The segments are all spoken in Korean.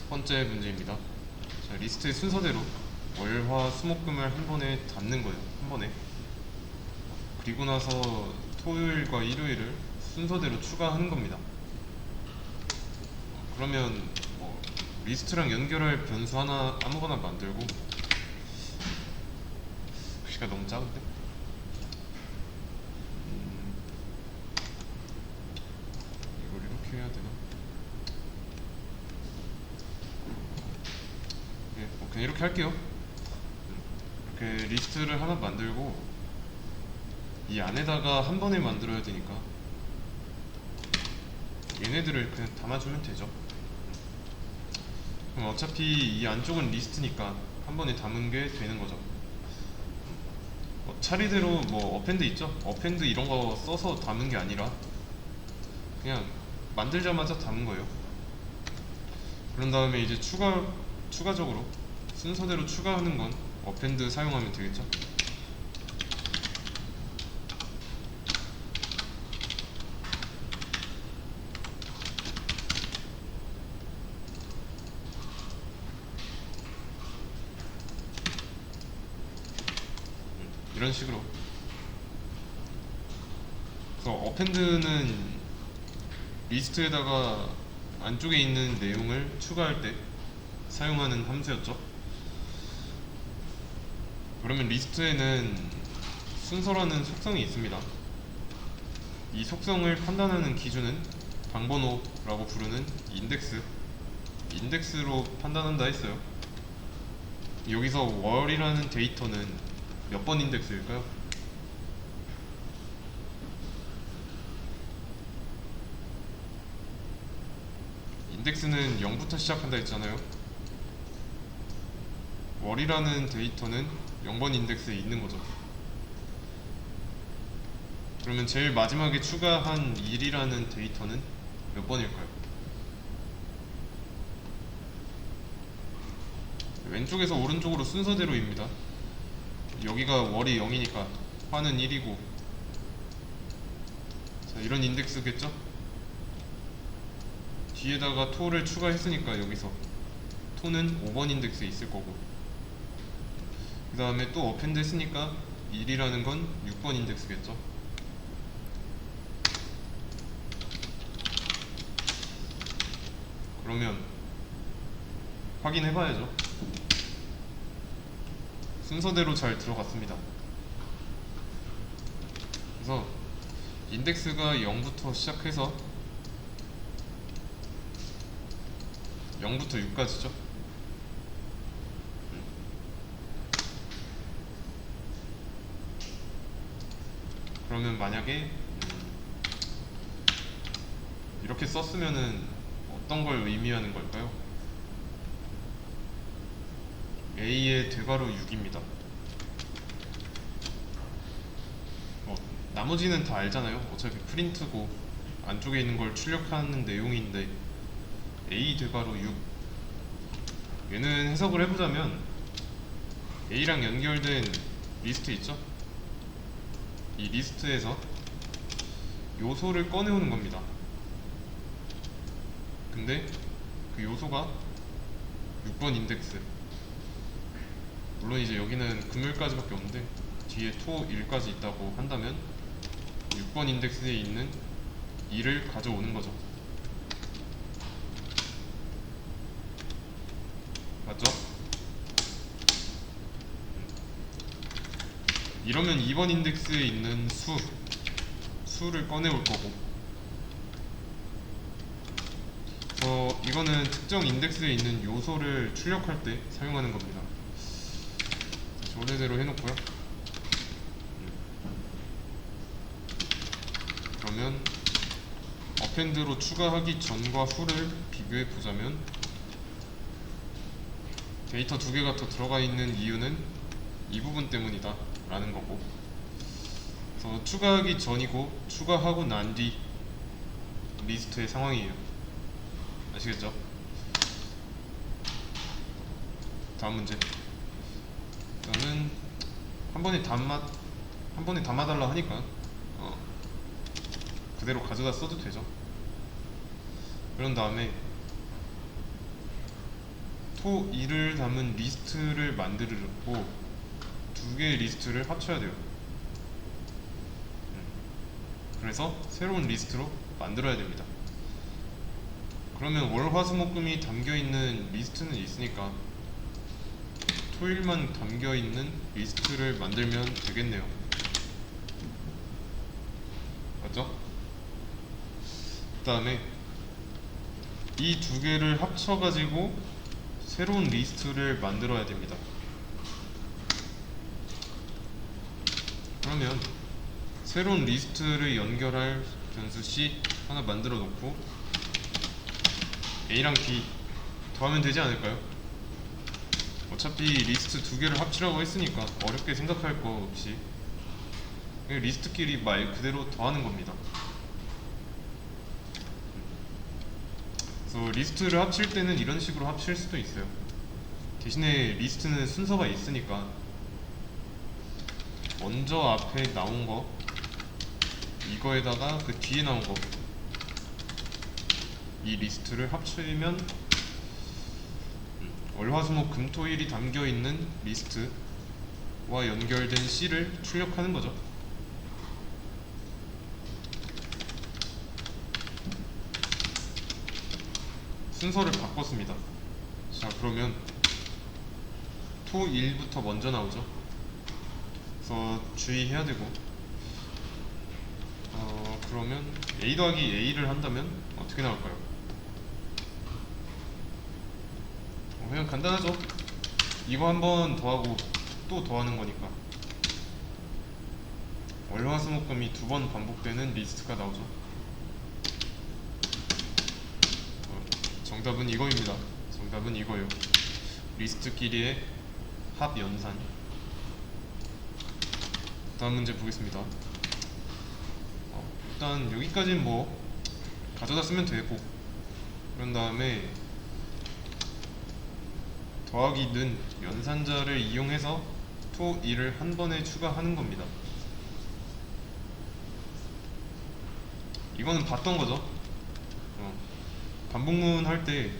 첫 번째 문제입니다. 자, 리스트의 순서대로 월, 화, 수, 목, 금을 한 번에 담는 거예요. 한 번에. 그리고 나서 토요일과 일요일을 순서대로 추가하는 겁니다. 그러면 뭐 리스트랑 연결할 변수 하나 아무거나 만들고, 글씨가 너무 작은데? 이걸 이렇게 해야 되나? 예, 그냥 이렇게 할게요. 이렇게 리스트를 하나 만들고 이 안에다가 한 번에 만들어야 되니까 얘네들을 그냥 담아주면 되죠. 그럼 어차피 이 안쪽은 리스트니까 한 번에 담은 게 되는 거죠. 차례대로 뭐 어펜드 있죠? 어펜드 이런 거 써서 담은 게 아니라 그냥 만들자마자 담은 거예요. 그런 다음에 이제 추가적으로 순서대로 추가하는 건 어펜드 사용하면 되겠죠? 이런 식으로. 그래서 어펜드는 리스트에다가 안쪽에 있는 내용을 추가할 때 사용하는 함수였죠. 그러면 리스트에는 순서라는 속성이 있습니다. 이 속성을 판단하는 기준은 방번호라고 부르는 인덱스로 판단한다 했어요. 여기서 월이라는 데이터는 몇 번 인덱스일까요? 인덱스는 0부터 시작한다 했잖아요. 월이라는 데이터는 0번 인덱스에 있는 거죠. 그러면 제일 마지막에 추가한 일이라는 데이터는 몇 번일까요? 왼쪽에서 오른쪽으로 순서대로입니다. 여기가 월이 0이니까 화는 1이고, 자, 이런 인덱스겠죠? 뒤에다가 토를 추가했으니까 여기서 토는 5번 인덱스에 있을 거고, 그 다음에 또 어펜드 했으니까 1이라는 건 6번 인덱스겠죠? 그러면 확인해봐야죠. 순서대로 잘 들어갔습니다. 그래서 인덱스가 0부터 시작해서 0부터 6까지죠. 그러면 만약에 이렇게 썼으면은 어떤 걸 의미하는 걸까요? A의 되괄호 6입니다. 나머지는 다 알잖아요. 어차피 프린트고 안쪽에 있는 걸 출력하는 내용인데 A 되괄호 6, 얘는 해석을 해보자면 A랑 연결된 리스트 있죠? 이 리스트에서 요소를 꺼내오는 겁니다. 근데 그 요소가 6번 인덱스, 물론 이제 여기는 금요일까지밖에 없는데 뒤에 토, 일까지 있다고 한다면 6번 인덱스에 있는 2를 가져오는 거죠. 맞죠? 이러면 2번 인덱스에 있는 수를 꺼내올 거고, 이거는 특정 인덱스에 있는 요소를 출력할 때 사용하는 겁니다. 원래대로 해놓고요. 그러면 어펜드로 추가하기 전과 후를 비교해 보자면 데이터 두 개가 더 들어가 있는 이유는 이 부분 때문이다 라는 거고, 그래서 추가하기 전이고 추가하고 난 뒤 리스트의 상황이에요. 아시겠죠? 다음 문제. 저는 한 번에 담아달라 하니까 그대로 가져다 써도 되죠. 그런 다음에 토 1을 담은 리스트를 만들고 두 개의 리스트를 합쳐야 돼요. 그래서 새로운 리스트로 만들어야 됩니다. 그러면 월화수목금이 담겨있는 리스트는 있으니까 토일만 담겨있는 리스트를 만들면 되겠네요. 맞죠? 그 다음에 이 두 개를 합쳐가지고 새로운 리스트를 만들어야 됩니다. 그러면 새로운 리스트를 연결할 변수 C 하나 만들어 놓고 A랑 B 더하면 되지 않을까요? 어차피 리스트 두 개를 합치라고 했으니까 어렵게 생각할 거 없이 그냥 리스트끼리 말 그대로 더하는 겁니다. 그래서 리스트를 합칠 때는 이런 식으로 합칠 수도 있어요. 대신에 리스트는 순서가 있으니까 먼저 앞에 나온 거 이거에다가 그 뒤에 나온 거 이 리스트를 합치면 월화수목금토일이 담겨있는 리스트와 연결된 C를 출력하는 거죠. 순서를 바꿨습니다. 자, 그러면 토 1부터 먼저 나오죠. 그래서 주의해야 되고 그러면 A 더하기 A를 한다면 어떻게 나올까요? 그냥 간단하죠. 이거 한 번 더하고 또 더하는 거니까 월화수목금이 두 번 반복되는 리스트가 나오죠. 정답은 이거입니다. 정답은 이거예요. 리스트끼리의 합 연산. 다음 문제 보겠습니다. 일단 여기까지는 뭐 가져다 쓰면 되고, 그런 다음에 더하기 는 연산자를 이용해서 토 2를 한 번에 추가하는 겁니다. 이거는 봤던 거죠. 반복문 할 때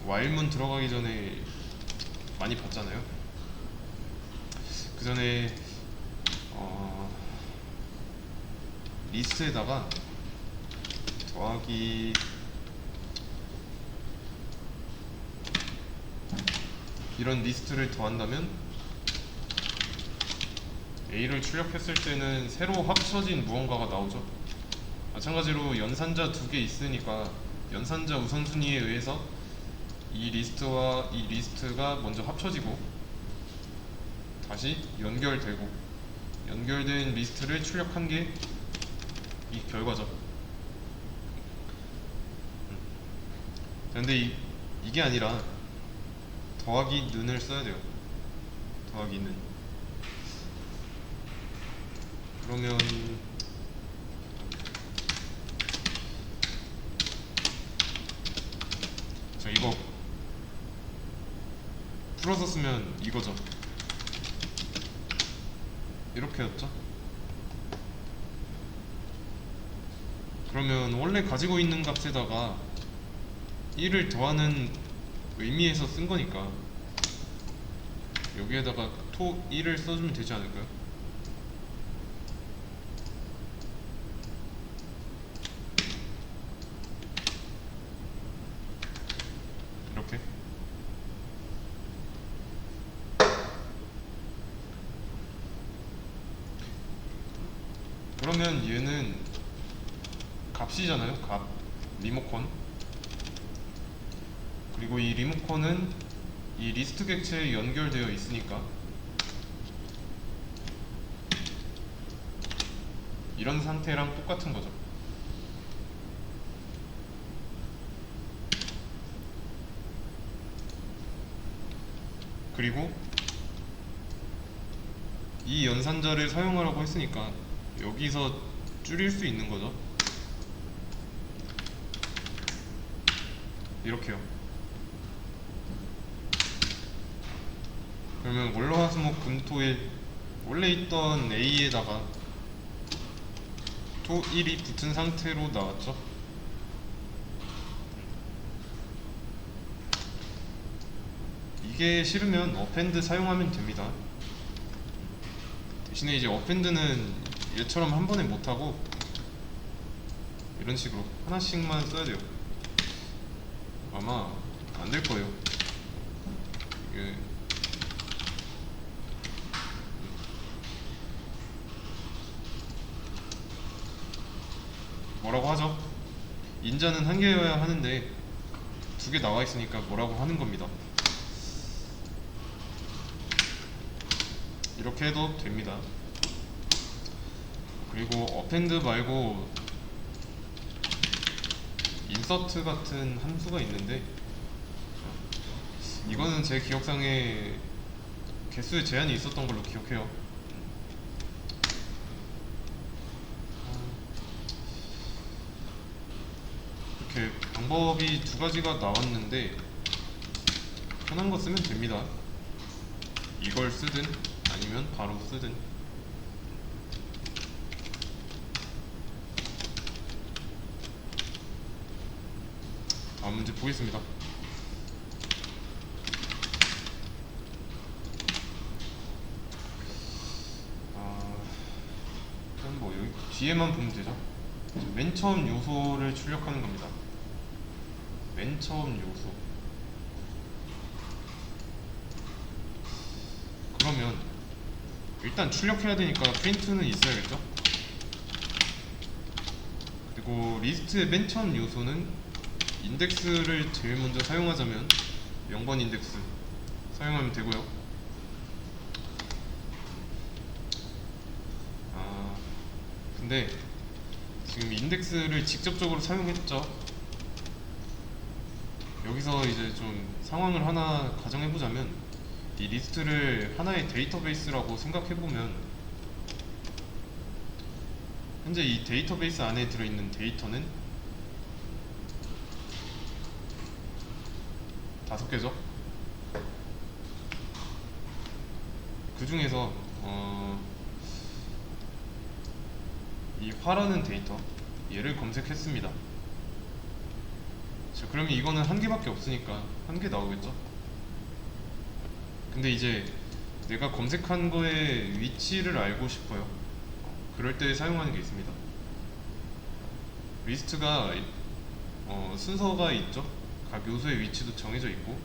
while문 들어가기 전에 많이 봤잖아요. 그 전에 리스트에다가 더하기 이런 리스트를 더한다면 A를 출력했을 때는 새로 합쳐진 무언가가 나오죠. 마찬가지로 연산자 두 개 있으니까 연산자 우선순위에 의해서 이 리스트와 이 리스트가 먼저 합쳐지고 다시 연결되고 연결된 리스트를 출력한 게 이 결과죠. 근데 이게 아니라 더하기 는을 써야 돼요. 더하기 는. 그러면 자, 이거 풀어서 쓰면 이거죠. 이렇게였죠. 그러면 원래 가지고 있는 값에다가 1을 더하는 의미에서 쓴 거니까 여기에다가 토 1을 써주면 되지 않을까요? 이렇게. 그러면 얘는 값이잖아요. 값. 리모컨. 그리고 이 리모컨은 이 리스트 객체에 연결되어 있으니까 이런 상태랑 똑같은 거죠. 그리고 이 연산자를 사용하라고 했으니까 여기서 줄일 수 있는 거죠. 이렇게요. 그러면 월화수목금토일 원래 있던 A에다가 토 1이 붙은 상태로 나왔죠. 이게 싫으면 어펜드 사용하면 됩니다. 대신에 이제 어펜드는 얘처럼 한 번에 못하고 이런 식으로 하나씩만 써야 돼요. 아마 안 될 거예요. 이게 뭐라고 하죠? 인자는 한 개여야 하는데 두 개 나와 있으니까 뭐라고 하는 겁니다. 이렇게 해도 됩니다. 그리고 어펜드 말고 인서트 같은 함수가 있는데 이거는 제 기억상에 개수에 제한이 있었던 걸로 기억해요. 이렇게 방법이 두 가지가 나왔는데 편한 거 쓰면 됩니다. 이걸 쓰든 아니면 바로 쓰든. 다음 문제 보겠습니다. 일단 뭐 여기 뒤에만 보면 되죠. 맨 처음 요소를 출력하는 겁니다. 맨 처음 요소. 그러면 일단 출력해야 되니까 프린트는 있어야겠죠. 그리고 리스트의 맨 처음 요소는 인덱스를 제일 먼저 사용하자면 0번 인덱스 사용하면 되고요. 근데 지금 인덱스를 직접적으로 사용했죠. 여기서 이제 좀 상황을 하나 가정해보자면 이 리스트를 하나의 데이터베이스라고 생각해보면 현재 이 데이터베이스 안에 들어있는 데이터는 5개죠. 그 중에서 이 화라는 데이터 얘를 검색했습니다. 자, 그러면 이거는 한 개밖에 없으니까 한 개 나오겠죠. 근데 이제 내가 검색한 거의 위치를 알고 싶어요. 그럴 때 사용하는 게 있습니다. 리스트가 순서가 있죠. 각 요소의 위치도 정해져 있고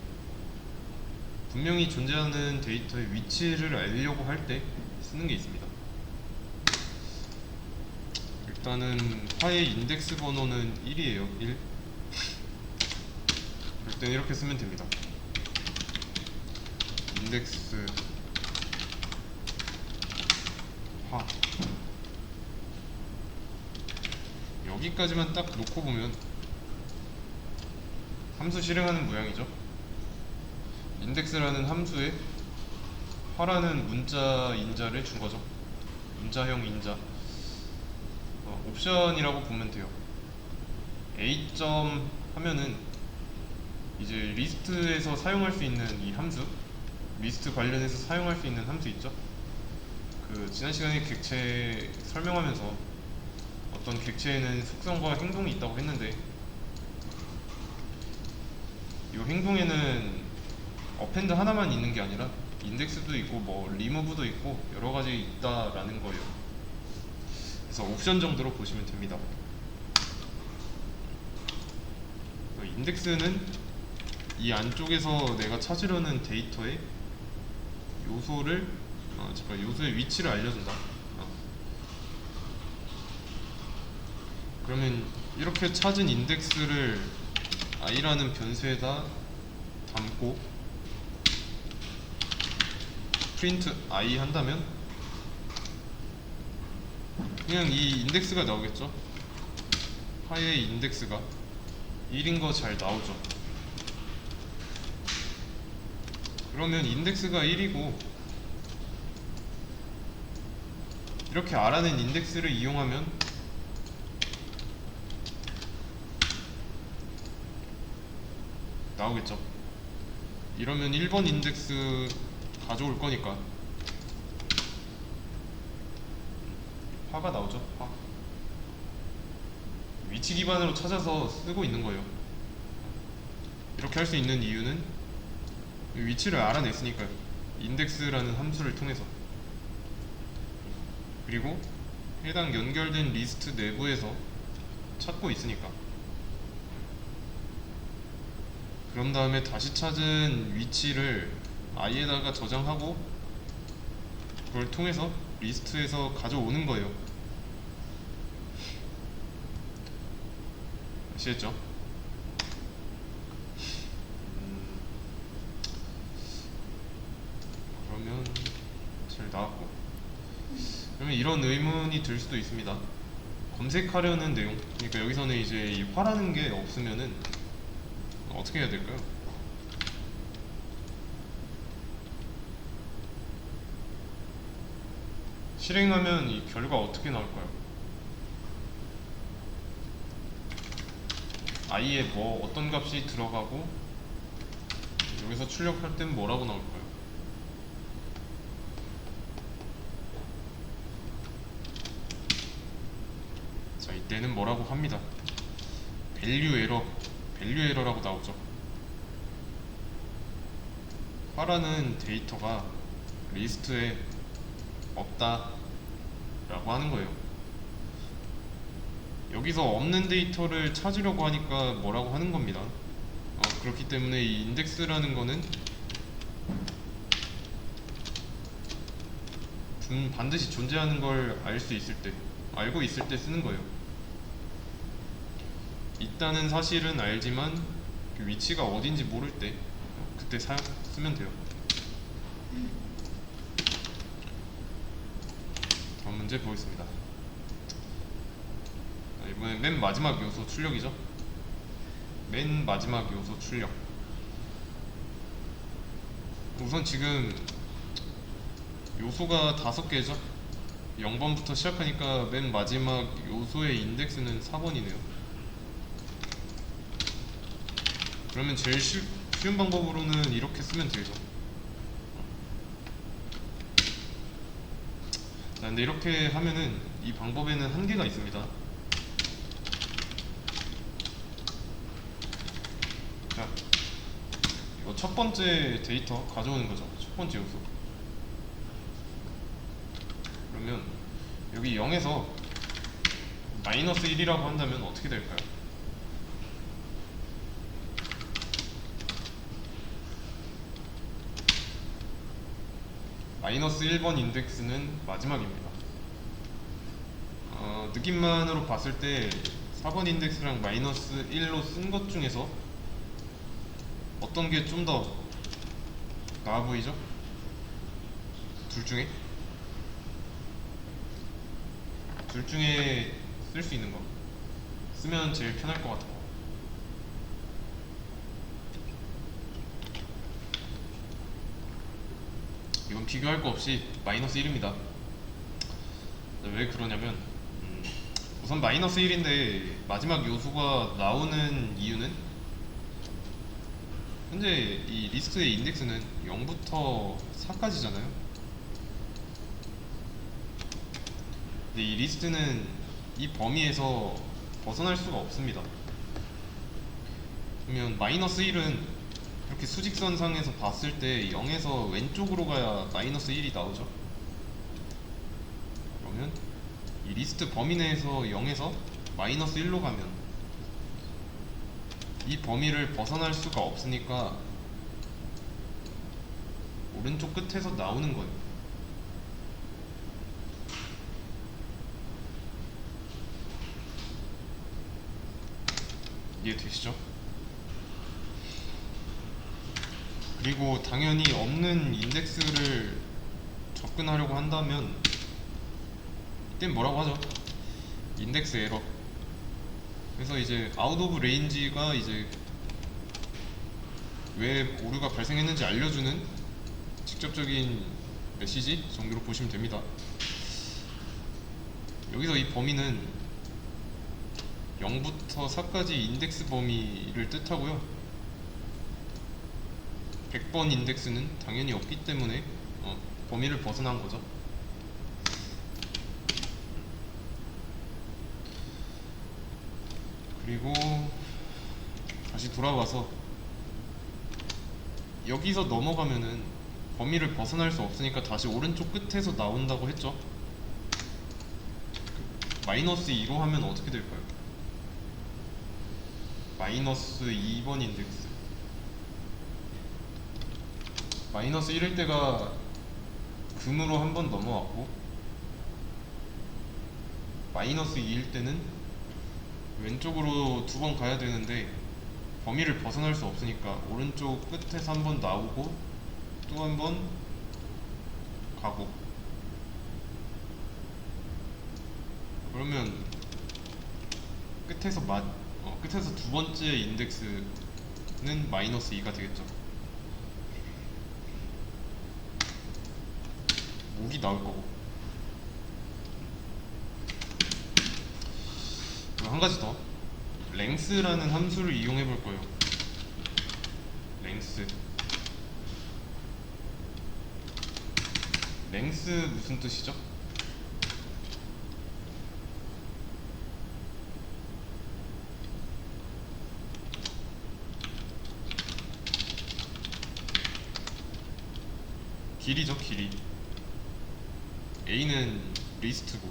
분명히 존재하는 데이터의 위치를 알려고 할 때 쓰는 게 있습니다. 일단은 화의 인덱스 번호는 1이에요. 1. 그럴 땐 이렇게 쓰면 됩니다. 인덱스 화. 여기까지만 딱 놓고 보면 함수 실행하는 모양이죠. 인덱스라는 함수에 화라는 문자 인자를 준 거죠. 문자형 인자. 옵션이라고 보면 돼요. A 점 하면은 이제 리스트에서 사용할 수 있는 이 함수, 리스트 관련해서 사용할 수 있는 함수 있죠. 그 지난 시간에 객체 설명하면서 어떤 객체에는 속성과 행동이 있다고 했는데 이 행동에는 어펜드 하나만 있는 게 아니라 인덱스도 있고 뭐 리무브도 있고 여러 가지 있다라는 거예요. 그래서 옵션 정도로 보시면 됩니다. 인덱스는 이 안쪽에서 내가 찾으려는 데이터의 요소를 요소의 위치를 알려준다. 그러면 이렇게 찾은 인덱스를 i라는 변수에다 담고 프린트 i 한다면 그냥 이 인덱스가 나오겠죠. 화의 인덱스가 1인 거 잘 나오죠. 그러면 인덱스가 1이고 이렇게 알아낸 인덱스를 이용하면 나오겠죠. 이러면 1번 인덱스 가져올 거니까 화가 나오죠. 화. 위치 기반으로 찾아서 쓰고 있는 거예요. 이렇게 할 수 있는 이유는 위치를 알아냈으니까요. 인덱스라는 함수를 통해서. 그리고 해당 연결된 리스트 내부에서 찾고 있으니까. 그런 다음에 다시 찾은 위치를 i에다가 저장하고 그걸 통해서 리스트에서 가져오는 거예요. 아시겠죠? 그러면 잘 나왔고, 그러면 이런 의문이 들 수도 있습니다. 검색하려는 내용, 그러니까 여기서는 이제 이 화라는 게 없으면은 어떻게 해야 될까요? 실행하면 이 결과 어떻게 나올까요? i에 뭐 어떤 값이 들어가고 여기서 출력할 땐 뭐라고 나올까요? 자, 이때는 뭐라고 합니다. 밸류 에러라고 나오죠. 화라는 데이터가 리스트에 없다 라고 하는 거예요. 여기서 없는 데이터를 찾으려고 하니까 뭐라고 하는 겁니다. 그렇기 때문에 이 인덱스라는 거는 반드시 존재하는 걸 알고 있을 때 쓰는 거예요. 있다는 사실은 알지만 그 위치가 어딘지 모를 때 그때 쓰면 돼요. 다음 문제 보겠습니다. 이번엔 맨 마지막 요소 출력이죠. 맨 마지막 요소 출력. 우선 지금 요소가 5개죠 0번부터 시작하니까 맨 마지막 요소의 인덱스는 4번이네요 그러면 제일 쉬운 방법으로는 이렇게 쓰면 되죠. 자, 근데 이렇게 하면은 이 방법에는 한계가 있습니다. 자, 이거 첫 번째 데이터 가져오는 거죠. 첫 번째 요소. 그러면 여기 0에서 마이너스 1이라고 한다면 어떻게 될까요? 마이너스 1번 인덱스는 마지막입니다. 느낌만으로 봤을 때 4번 인덱스랑 마이너스 1로 쓴 것 중에서 어떤 게 좀 더 나아 보이죠? 둘 중에 쓸 수 있는 거 쓰면 제일 편할 것 같아요. 이건 비교할 거 없이 마이너스 1입니다. 왜 그러냐면 우선 마이너스 1인데 마지막 요소가 나오는 이유는 현재 이 리스트의 인덱스는 0부터 4까지잖아요. 근데 이 리스트는 이 범위에서 벗어날 수가 없습니다. 그러면 마이너스 1은 이렇게 수직선상에서 봤을 때 0에서 왼쪽으로 가야 마이너스 1이 나오죠. 그러면 이 리스트 범위 내에서 0에서 마이너스 1로 가면 이 범위를 벗어날 수가 없으니까 오른쪽 끝에서 나오는 거예요. 이해되시죠? 그리고 당연히 없는 인덱스를 접근하려고 한다면 이땐 뭐라고 하죠? 인덱스 에러. 그래서 이제 아웃 오브 레인지가 이제 왜 오류가 발생했는지 알려주는 직접적인 메시지 정도로 보시면 됩니다. 여기서 이 범위는 0부터 4까지 인덱스 범위를 뜻하고요. 100번 인덱스는 당연히 없기 때문에 범위를 벗어난 거죠. 그리고 다시 돌아와서 여기서 넘어가면은 범위를 벗어날 수 없으니까 다시 오른쪽 끝에서 나온다고 했죠. 마이너스 2로 하면 어떻게 될까요? 마이너스 2번 인덱스. 마이너스 1일 때가 금으로 한 번 넘어왔고, 마이너스 2일 때는 왼쪽으로 두 번 가야 되는데 범위를 벗어날 수 없으니까 오른쪽 끝에서 한 번 나오고 또 한 번 가고, 그러면 끝에서 두 번째 인덱스는 마이너스 2가 되겠죠. 목이 나올 거고. 그리고 한 가지 더, 랭스라는 함수를 이용해 볼 거예요. 랭스 무슨 뜻이죠? 길이죠, 길이. A는 리스트고,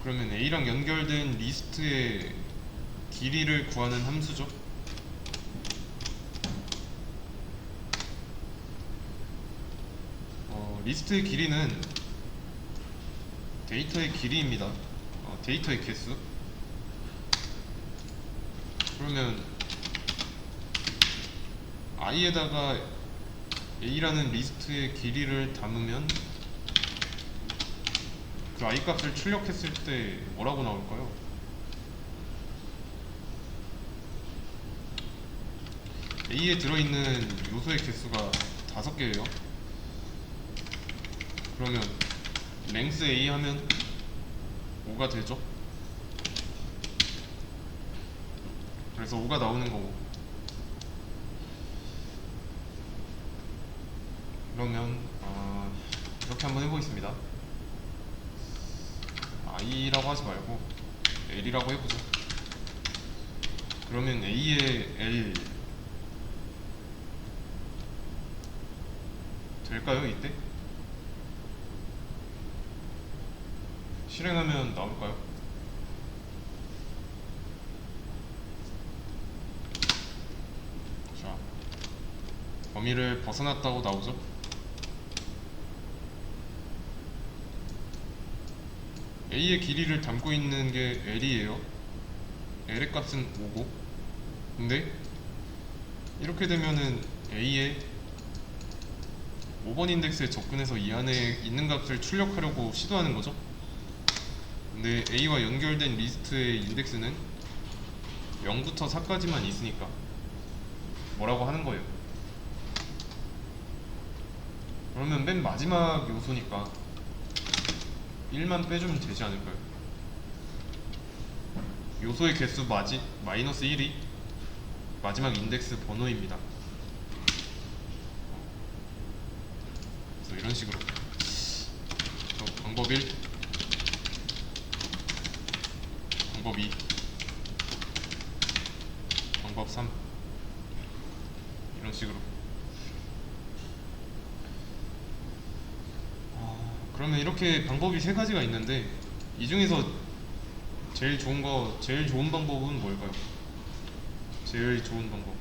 그러면 A랑 연결된 리스트의 길이를 구하는 함수죠. 리스트의 길이는 데이터의 길이입니다. 데이터의 개수. 그러면 i에다가 a라는 리스트의 길이를 담으면 그 i 값을 출력했을 때 뭐라고 나올까요? a에 들어있는 요소의 개수가 5개예요. 그러면 랭스 a 하면 5가 되죠. 그래서 5가 나오는 거고, 그러면 이렇게 한번 해보겠습니다. i라고 하지 말고 l이라고 해보죠. 그러면 a의 l 될까요? 이때? 실행하면 나올까요? 자, 범위를 벗어났다고 나오죠? a의 길이를 담고 있는 게 l이에요. l의 값은 5고, 근데 이렇게 되면은 a의 5번 인덱스에 접근해서 이 안에 있는 값을 출력하려고 시도하는 거죠. 근데 A와 연결된 리스트의 인덱스는 0부터 4까지만 있으니까 뭐라고 하는 거예요. 그러면 맨 마지막 요소니까 1만 빼주면 되지 않을까요? 요소의 개수 마이너스 1이 마지막 인덱스 번호입니다. 그래서 이런 식으로 방법 1, 방법 2, 방법 3, 이런 식으로. 그러면 이렇게 방법이 3가지가 있는데, 이 중에서 제일 좋은 방법은 뭘까요? 제일 좋은 방법.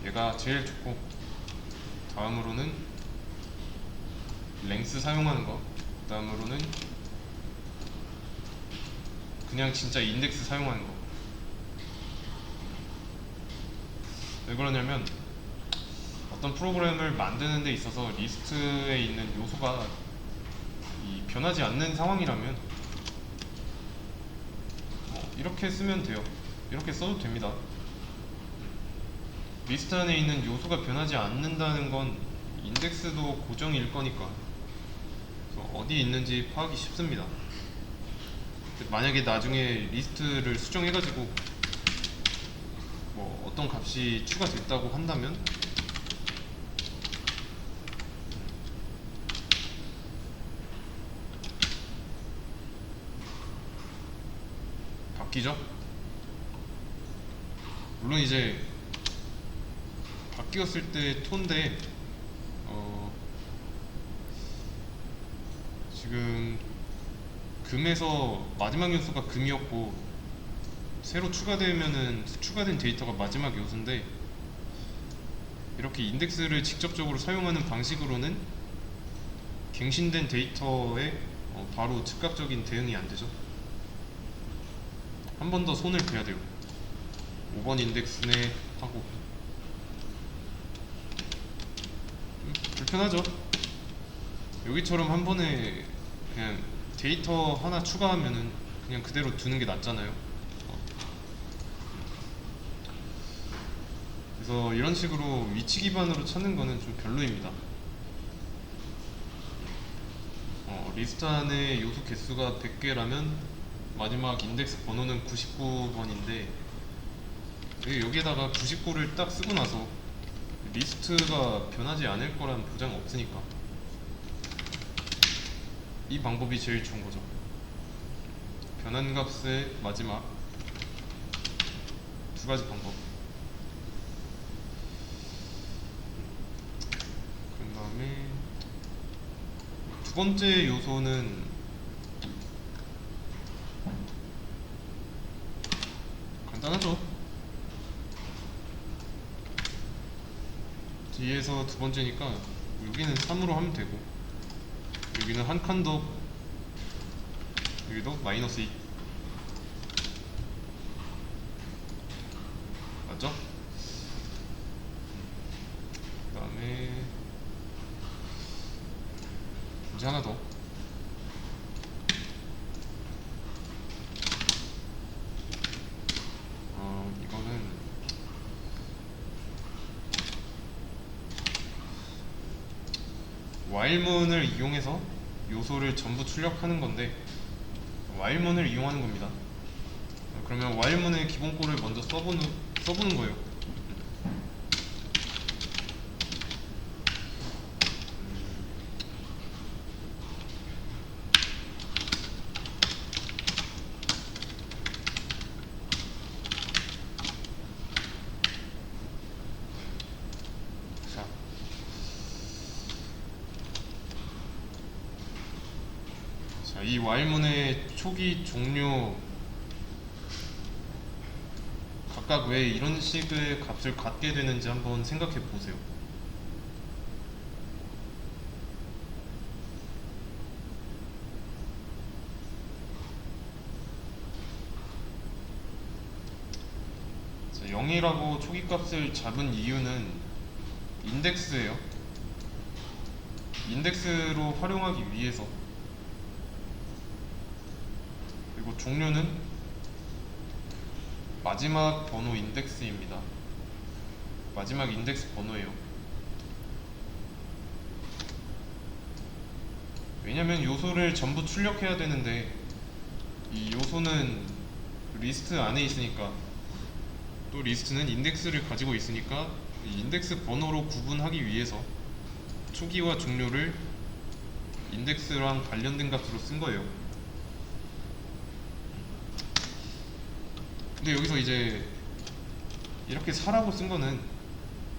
얘가 제일 좋고, 다음으로는 랭스 사용하는 거, 다음으로는 그냥 진짜 인덱스 사용하는 거. 왜 그러냐면, 어떤 프로그램을 만드는 데 있어서 리스트에 있는 요소가 변하지 않는 상황이라면 이렇게 쓰면 돼요. 이렇게 써도 됩니다. 리스트 안에 있는 요소가 변하지 않는다는 건 인덱스도 고정일 거니까, 그래서 어디에 있는지 파악이 쉽습니다. 만약에 나중에 리스트를 수정해가지고 어떤 값이 추가됐다고 한다면 바뀌죠. 물론 이제 바뀌었을 때 톤인데 지금 금에서 마지막 요소가 금이었고 새로 추가된 데이터가 마지막 요소인데, 이렇게 인덱스를 직접적으로 사용하는 방식으로는 갱신된 데이터에 바로 즉각적인 대응이 안 되죠. 한 번 더 손을 대야 돼요. 5번 인덱스네 하고. 불편하죠. 여기처럼 한 번에 그냥 데이터 하나 추가하면은 그냥 그대로 두는 게 낫잖아요. 그래서 이런 식으로 위치 기반으로 찾는 거는 좀 별로입니다. 리스트 안에 요소 개수가 100개라면 마지막 인덱스 번호는 99번인데 여기에다가 99를 딱 쓰고 나서 리스트가 변하지 않을 거란 보장 없으니까 이 방법이 제일 좋은 거죠. 변환 값의 마지막 두 가지 방법. 그 다음에 두 번째 요소는 간단하죠. 뒤에서 두 번째니까 여기는 3으로 하면 되고, 여기는 한 칸 더, 여기도 마이너스 2 맞죠? 그 다음에 이제 하나 더. 이거는 while문을 이용해서 요소를 전부 출력하는 건데, while문을 이용하는 겁니다. 그러면 while문의 기본꼴을 먼저 써보는 거예요. 자, 이 while문의 초기, 종료 각각 왜 이런 식의 값을 갖게 되는지 한번 생각해 보세요. 자, 0이라고 초기 값을 잡은 이유는 인덱스예요. 인덱스로 활용하기 위해서. 그리고 종료는 마지막 번호 인덱스입니다. 마지막 인덱스 번호예요. 왜냐면 요소를 전부 출력해야 되는데 이 요소는 리스트 안에 있으니까, 또 리스트는 인덱스를 가지고 있으니까 이 인덱스 번호로 구분하기 위해서 초기와 종료를 인덱스랑 관련된 값으로 쓴 거예요. 근데 여기서 이제 이렇게 4라고 쓴 거는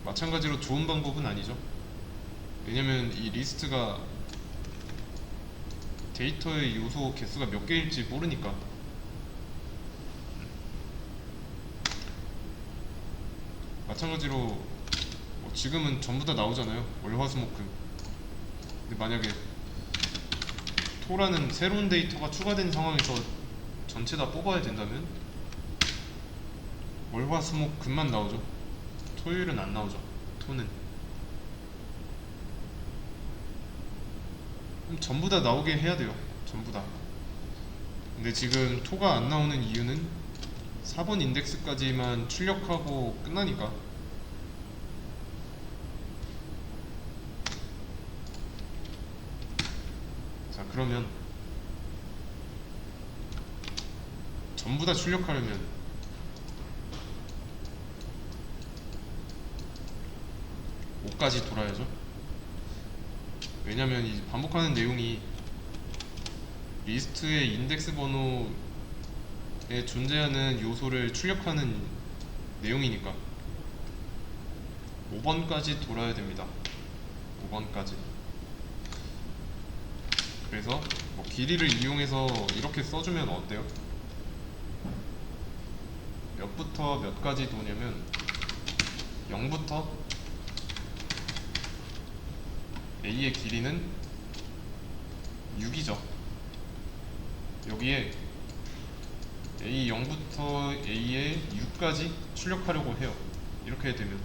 마찬가지로 좋은 방법은 아니죠. 왜냐면 이 리스트가 데이터의 요소 개수가 몇 개일지 모르니까. 마찬가지로 지금은 전부 다 나오잖아요. 월화수목금. 근데 만약에 토라는 새로운 데이터가 추가된 상황에서 전체 다 뽑아야 된다면 월화수목금만 나오죠. 토요일은 안 나오죠. 토는 그럼 전부 다 나오게 해야 돼요. 전부 다. 근데 지금 토가 안 나오는 이유는 4번 인덱스까지만 출력하고 끝나니까. 자, 그러면 전부 다 출력하려면 5까지 돌아야죠. 왜냐면 이 반복하는 내용이 리스트의 인덱스 번호 존재하는 요소를 출력하는 내용이니까 5번까지 돌아야 됩니다. 5번까지. 그래서 뭐 길이를 이용해서 이렇게 써주면 어때요? 몇부터 몇까지 도냐면 0부터 A의 길이는 6이죠. 여기에 A 0부터 A의 6까지 출력하려고 해요. 이렇게 되면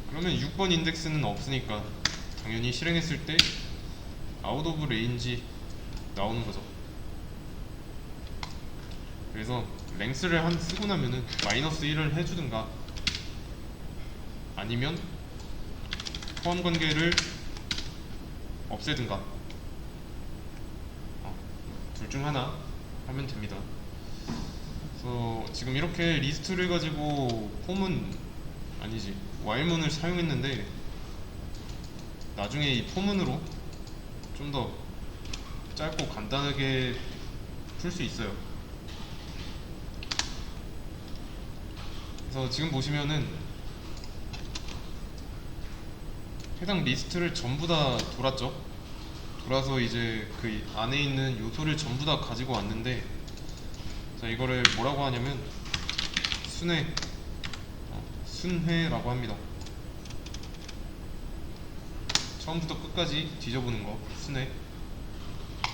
그러면 6번 인덱스는 없으니까 당연히 실행했을 때 아웃 오브 레인지 나오는 거죠. 그래서 랭스를 한 쓰고 나면은 마이너스 1을 해주든가 아니면 포함 관계를 없애든가 둘 중 하나 하면 됩니다. 그래서 지금 이렇게 리스트를 가지고 폼은 아니지 while문을 사용했는데 나중에 이 포문으로 좀 더 짧고 간단하게 풀 수 있어요. 그래서 지금 보시면은 해당 리스트를 전부 다 돌았죠. 돌아서 이제 그 안에 있는 요소를 전부 다 가지고 왔는데, 자 이거를 뭐라고 하냐면 순회라고 합니다. 처음부터 끝까지 뒤져보는 거 순회.